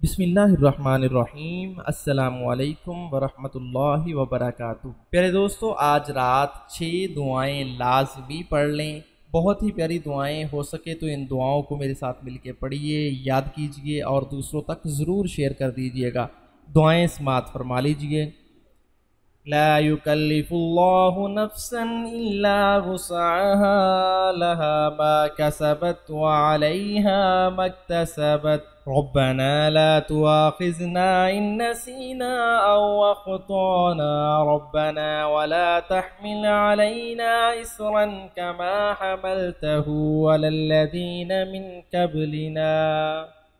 बिस्मिल्लाहिर्रहमानिर्रहीम अस्सलामुअलैकुम वरहमतुल्लाहि वबरकातुहू। प्यारे दोस्तों, आज रात 6 दुआएं लाजमी पढ़ लें। बहुत ही प्यारी दुआएं, हो सके तो इन दुआओं को मेरे साथ मिलके पढ़िए, याद कीजिए और दूसरों तक ज़रूर शेयर कर दीजिएगा। दुआएं समाअत फरमा लीजिए। ला युकल्लिफुल्लाहु नफ्सन इल्ला वुसअहा लहा मा कसबत व अलैहा मक्तसबत रब्बना ला तुआखिज़ना इन नसीना औ अख़्ताना रब्बना वला तहमिल अलैना इसरन कमा हमलतहु अलल्लज़ीना मिन क़ब्लिना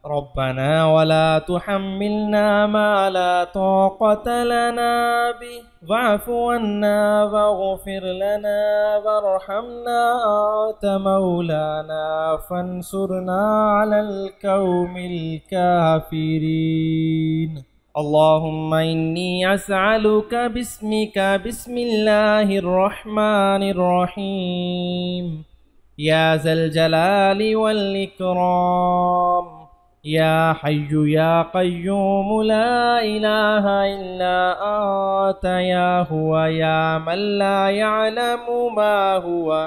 रब्बना वला तुहम्मिलना मा ला ताक़त लना बिहि वाअफ़ु अन्ना वग़फ़िर लना वरहमना अन्त मौलाना फंसुरना अलल क़ौमिल काफ़िरीन। अल्लाहुम्मा इन्नी अस्अलुका बिस्मिका बिस्मिल्लाहिर रहमानिर रहीम या ज़ल जलाली वल इकराम या हय्यु या क़य्यूम ला इलाहा इल्ला अंत या हुवा या मन ला यअलमु मा हुवा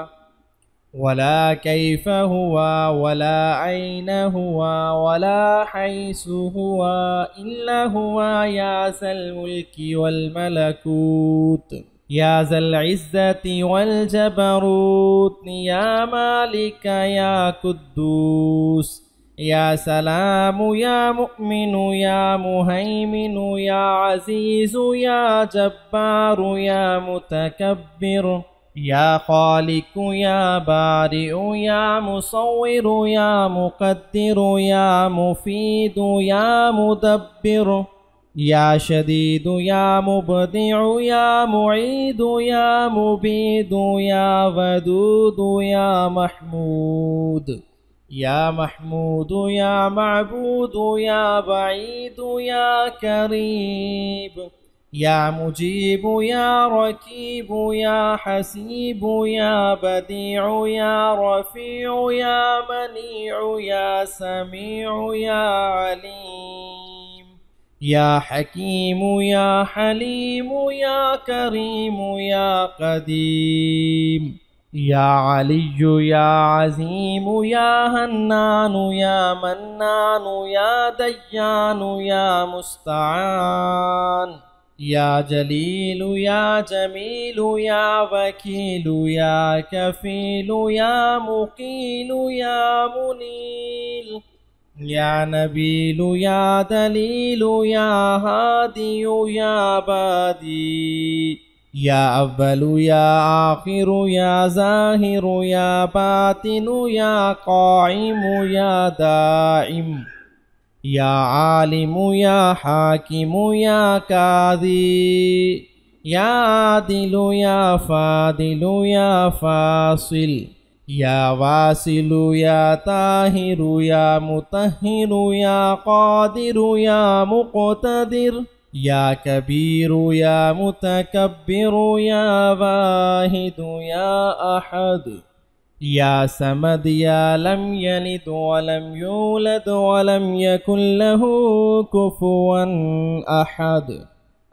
वला कैफ़ हुवा वला ऐन हुवा वला हैसु हुवा इल्ला हुवा या ज़ल मुल्की वल मलकूत या ज़ल इज़्ज़ति वल जबरूत या मालिक या कुद्दूस या सलामु या मुअ्मिनु या मुहैमिनु या अज़ीज़ु या जब्बारु या मुतकब्बिर या खालिकु या बारिउ या मुसव्विरु या मुक़द्दिरु या मुफ़ीदु या मुदब्बिर या शदीदु या मुबदिउ या मुईदु या मुबीदु या वदूदु या महमूद या महमूदु या मअबूदु या बईदु या करीब या मुजीबु या रकीबु या हसीबु या बदीउ या रफ़ीउ या मनीउ या समीउ या अलीम या हकीमु या हलीमु या करीमु या क़दीम या अलिय्यु या अज़ीमु या हन्नानु या मन्नानु या दय्यानु या मुस्तआन या जलीलु या जमीलु या वकीलु या कफ़ीलु या मुक़ीलु या मुनील या नबीलु या दलीलु या हादियु या बादी या अव्वलु या आखिरु या ज़ाहिरु या बातिनु या क़ाइमु या दाइम या आलिमु या हाकिमु या काज़ी या आदिलु या फ़ादिलु या फ़ासिल या वासिलु या ताहिरु या मुतहिरु या क़ादिरु या मुक़तदिर या कबीरु या मुतकब्बिरु या वाहिदु या अहद या समद या लम यलिद वलम यूलद वलम यकुन लहू कुफुवन अहद।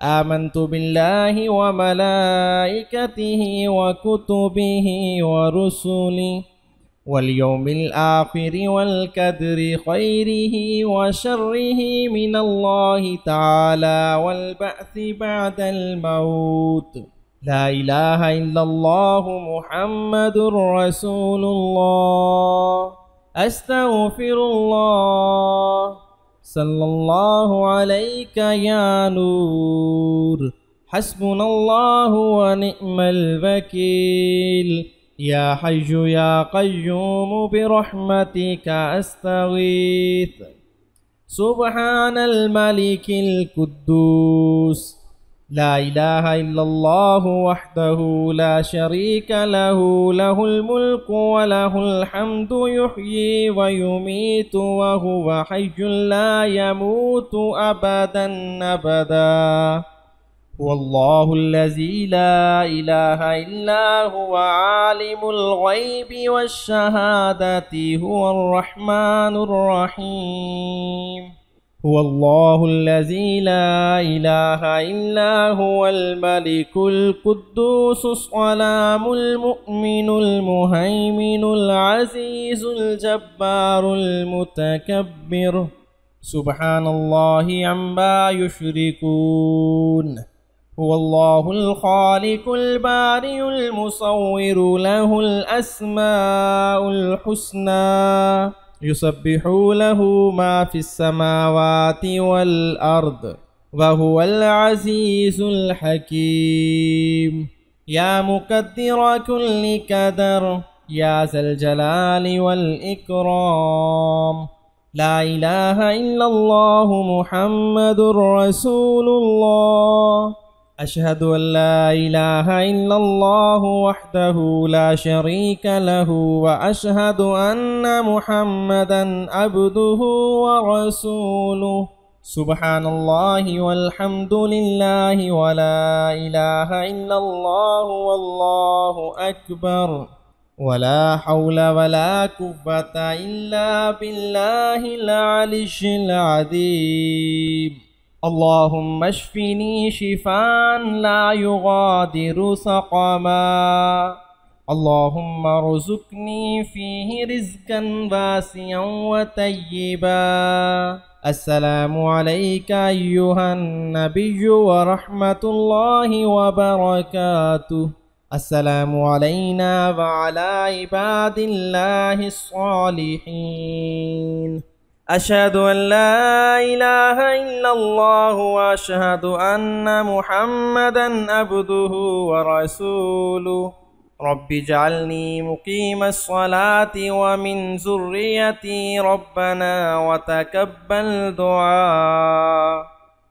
आमन्तु बिल्लाहि व मलाइकतिहि व कुतुबिहि व रुसुलिहि वल यौमिल आखिरि वल क़द्रि ख़ैरिहि व शर्रिहि मिनल्लाहि तआला वल बअ्सि बअदल मौत। ला इलाहा इल्लल्लाहु मुहम्मदुर रसूलुल्लाह अस्तग़फिरुल्लाह सल्लल्लाहु अलैका या नूर हस्बुनल्लाहु व निअमल वकील या हय्यु या क़य्यूम बिरहमतिका अस्तगीथ सुब्हानल मलिकिल कुद्दूस ला इलाहा इल्लल्लाहु वहदहु ला शरीका लहु लहुल मुल्कु व लहुल हम्दु युह्यी व युमीतु व हुवा हय्युन ला यमूतु अबदन अबदा वल्लाहुल्लज़ी ला इलाहा इल्ला हुवा आलिमुल ग़ैबि वश्शहादति हुवर रहमानुर रहीम هو الله الذي لا إله إلا هو الملك القدوس السلام المؤمن المهيمن العزيز الجبار المتكبر سبحان الله عما يشركون هو الله الخالق البارئ المصور له الأسماء الحسنى يسبح له ما في السماوات والأرض وهو العزيز الحكيم يا مقدر كل قدر يا ذا الجلال والإكرام لا إله إلا الله محمد رسول الله أشهد أن لا إله إلا الله وحده لا شريك له وأشهد أن محمدا عبده ورسوله سبحان الله والحمد لله ولا إله إلا الله والله أكبر ولا حول ولا قوة إلا بالله العلي العظيم اللهم اشفني شفاء لا يغادر سقما اللهم ارزقني فيه رزقا واسعا وطيبا السلام عليك أيها النبي ورحمة الله وبركاته السلام علينا وعلى عباد الله الصالحين أشهد أن لا إله إلا الله وأشهد أن محمدا عبده ورسوله رب اجعلني مقيم الصلاة ومن ذريتي ربنا وتقبل دعاء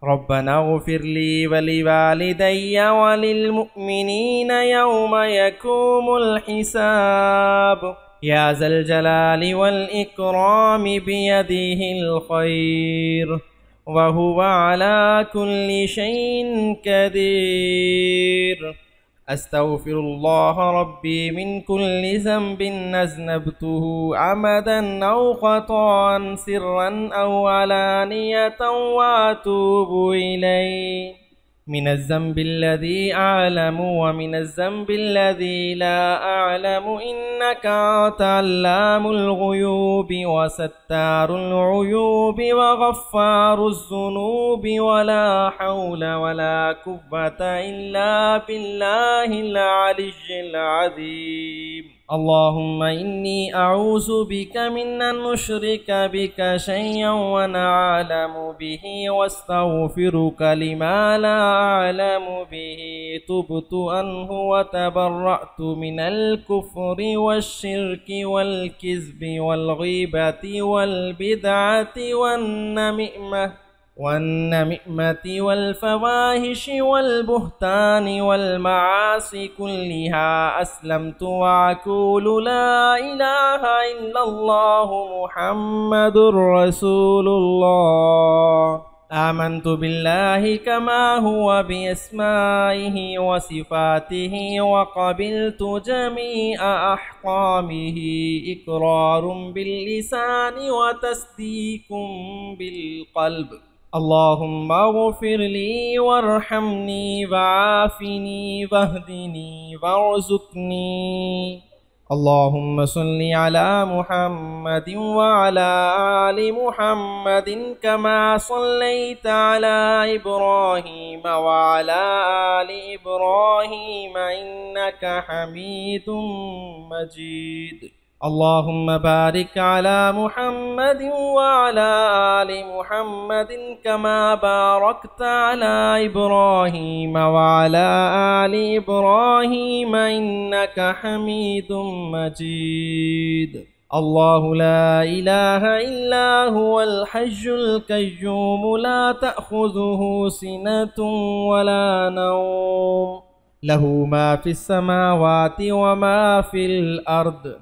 ربنا اغفر لي ولوالدي وللمؤمنين يوم يقوم الحساب يا ذا الجلال والإكرام بيده الخير وهو على كل شيء قدير أستغفر الله ربي من كل ذنب أذنبته عمدا أو خطأ سرا أو علانية وأتوب إليه من الذنب الذي أعلم ومن الذنب الذي لا أعلم إنك أنت علام الغيوب وستار العيوب وغفار الذنوب ولا حول ولا قوة إلا بالله العلي العظيم اللهم إني أعوذ بك من أن نشرك بك شيئا ونعلم به واستغفرك لما لا أعلم به تبت عنه وتبرأت من الكفر والشرك والكذب والغيبة والبدعة والنميمة والفواحش والبهتان والمعاصي كلها أسلمت وأقول لا إله إلا الله محمد رسول الله آمنت بالله كما هو بأسمائه وصفاته وقبلت جميع أحكامه إقرار باللسان وتصديق بالقلب اللهم اغفر لي وارحمني وعافني واهدني وارزقني اللهم صل على محمد وعلى آل محمد كما صليت على إبراهيم وعلى آل إبراهيم إنك حميد مجيد اللهم بارك على محمد وعلى آل محمد كما باركت على إبراهيم وعلى آل إبراهيم إنك حميد مجيد الله لا إله إلا هو الحي القيوم لا تأخذه سنة ولا نوم له ما في السماوات وما في الأرض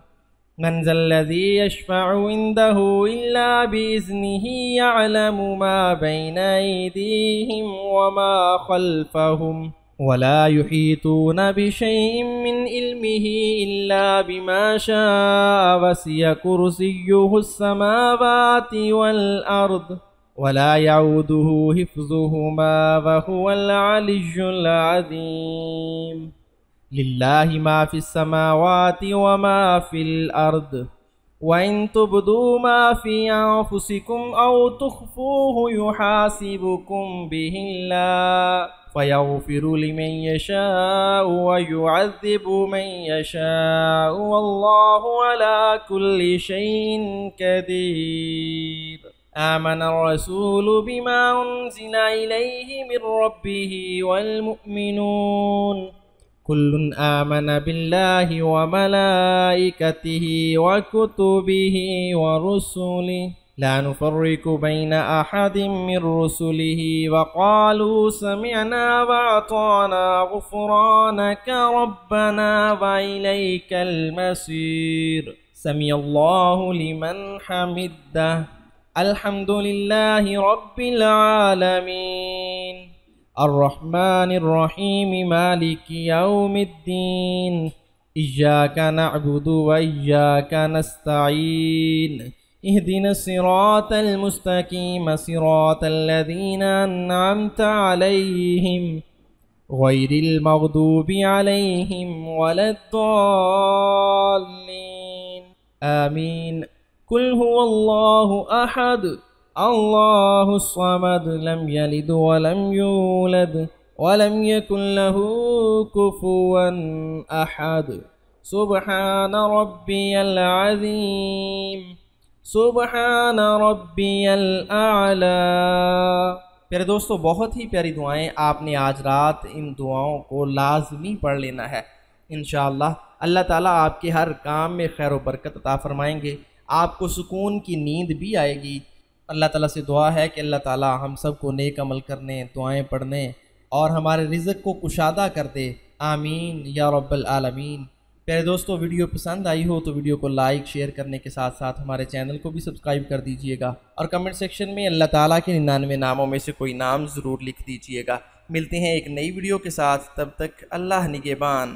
من ذا الذي يشفع عنده إلا بإذنه يعلم ما بين أيديهم وما خلفهم ولا يحيطون بشيء من علمه إلا بما شاء وسع كرسيه السماوات والأرض वला यऊदुहु हिफ्ज़ुहुमा वहुवल अलिय्युल अज़ीम। लिल्लाहि मा फ़िस समावाति व मा फ़िल अर्द व इन तुब्दू मा फ़ी अन्फुसिकुम औ तुख़्फ़ूहु युहासिबुकुम बिहिल्लाह फ़यग़फ़िरु लिमन यशाअ व युअज़्ज़िबु मन यशाअ वल्लाहु अला कुल्लि शैइन क़दीर। आमन अर्रसूलु बिमा उन्ज़िला इलैहि मिर रब्बिहि वल मुअ्मिनून कुल्लुन आमन बिल्लाहि व मलाइकतिहि व कुतुबिहि व रुसुलिहि ला नुफ़र्रिक़ु बैन अहदिम मिर रुसुलिहि व क़ालू समिअना व अताना ग़ुफ़्रानक रब्बना व इलैकल मसीर। समिअल्लाहु लिमन हमिदह। अल्हम्दुलिल्लाहि रब्बिल आलमीन। अर्रहमानिर रहीम मालिकि यौमिद्दीन। इय्याका नअबुदु व इय्याका नस्तईन। इहदिनस सिरातल मुस्तकीम सिरातल लज़ीना अन्अमत अलैहिम गैरिल मग़दूबि अलैहिम वलद्दाल्लीन। आमीन। कुल हुवल्लाहु अहद अल्लाहुस समद लम यलिद व लम यूलद व लम यकुल लहू कुफुवन अहद। सुब्हान रब्बियल अज़ीम। सुब्हान रब्बियल आला। प्यारे दोस्तों, बहुत ही प्यारी दुआएं आपने आज रात इन दुआओं को लाजमी पढ़ लेना है। इंशाअल्लाह अल्लाह ताला आपके हर काम में खैर व बरकत अता फरमाएंगे, आपको सुकून की नींद भी आएगी। अल्लाह ताला से दुआ है कि अल्लाह ताला हम सब को नेक अमल करने, दुआएं पढ़ने और हमारे रिज़्क़ को कुशादा कर दे। आमीन या रब्बल आलमीन। प्यारे दोस्तों, वीडियो पसंद आई हो तो वीडियो को लाइक शेयर करने के साथ साथ हमारे चैनल को भी सब्सक्राइब कर दीजिएगा और कमेंट सेक्शन में अल्लाह ताला के 99 नामों में से कोई नाम ज़रूर लिख दीजिएगा। मिलते हैं एक नई वीडियो के साथ, तब तक अल्लाह निगहबान।